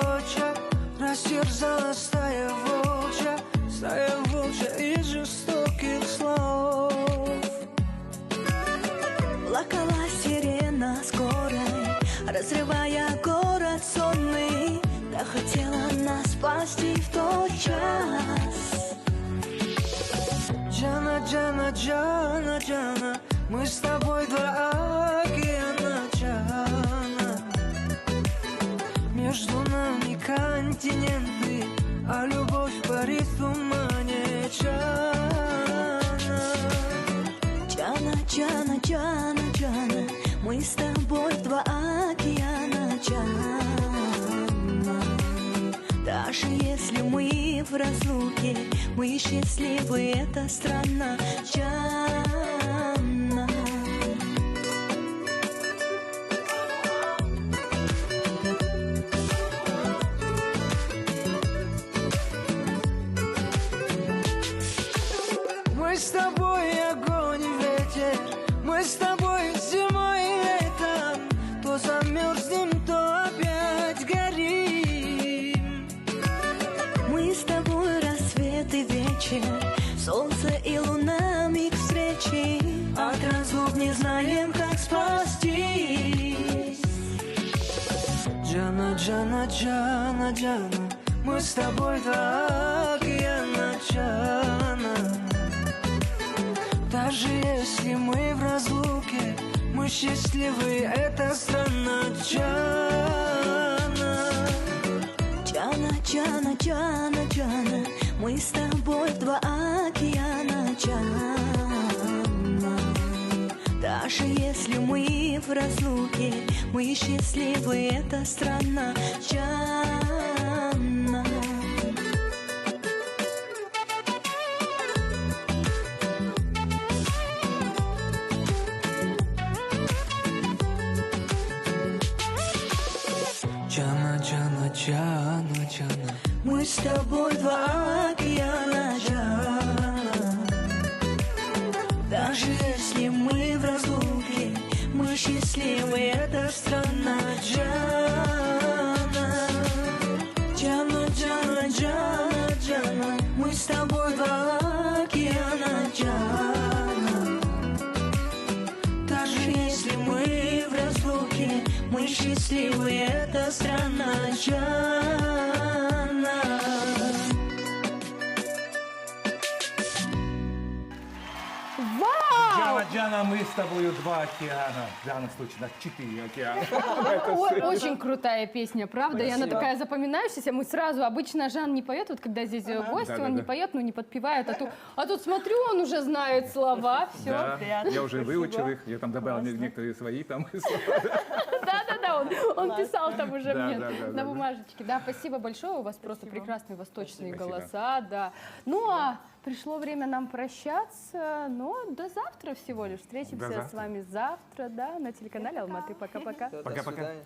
волчья, растерзала стая волчья из жестоких слов. Плакала сирена скорой, разрывая город сонный. Да хотела нас спасти в тот час. Джана, Джана, Джана, Джана, мы с тобой два океана, Джана. Между нами континенты, а любовь парит в тумане, Джана. Джана, Джана, Джана, Джана, мы с тобой два океана, Джана. Даже если мы в разлуке, мы счастливы, эта страна, Джана. Мы с тобой огонь и ветер, мы с тобой зимой и летом, то замерзнем, то опять горим. Мы с тобой рассвет и вечер, солнце и луна, миг встречи. От разлук не знаем, как спастись. Джана, Джана, Джана, Джана, мы с тобой два океана, Джана. Даже если мы в разлуке, мы счастливы, эта страна, Джана. Джана, Джана, Джана, Джана, мы с тобой два океана, Джана. Даже если мы в разлуке, мы счастливы, эта страна, Джана. Джана, Джана, Джана, Джана, Мы с тобой два океана, Джана. Даже если мы в разлуке, мы счастливы, эта страна, Джана. Джана, Джана, Джана, Джана, мы с тобой два океана, Джана. Даже если мы в разлуке, мы счастливы, эта страна, Джана. Джана, Джана, мы с тобой два океана. В данном случае, да, 4 океана. Очень крутая песня, правда? И она такая запоминающаяся. Мы сразу, обычно Жан не поет, вот когда здесь гости, он не поет, ну не подпевает. А тут смотрю, он уже знает слова, все. Да, я уже выучил их, я там добавил некоторые свои там слова. Да-да-да, он писал там уже Да, мне да, да, на да. бумажечке. Да, спасибо большое, у вас просто прекрасные восточные Спасибо. голоса, да. Ну а пришло время нам прощаться, но до завтра всего лишь. До Встретимся завтра. с вами завтра, да, на телеканале Алматы. Пока-пока. Пока-пока. До свидания.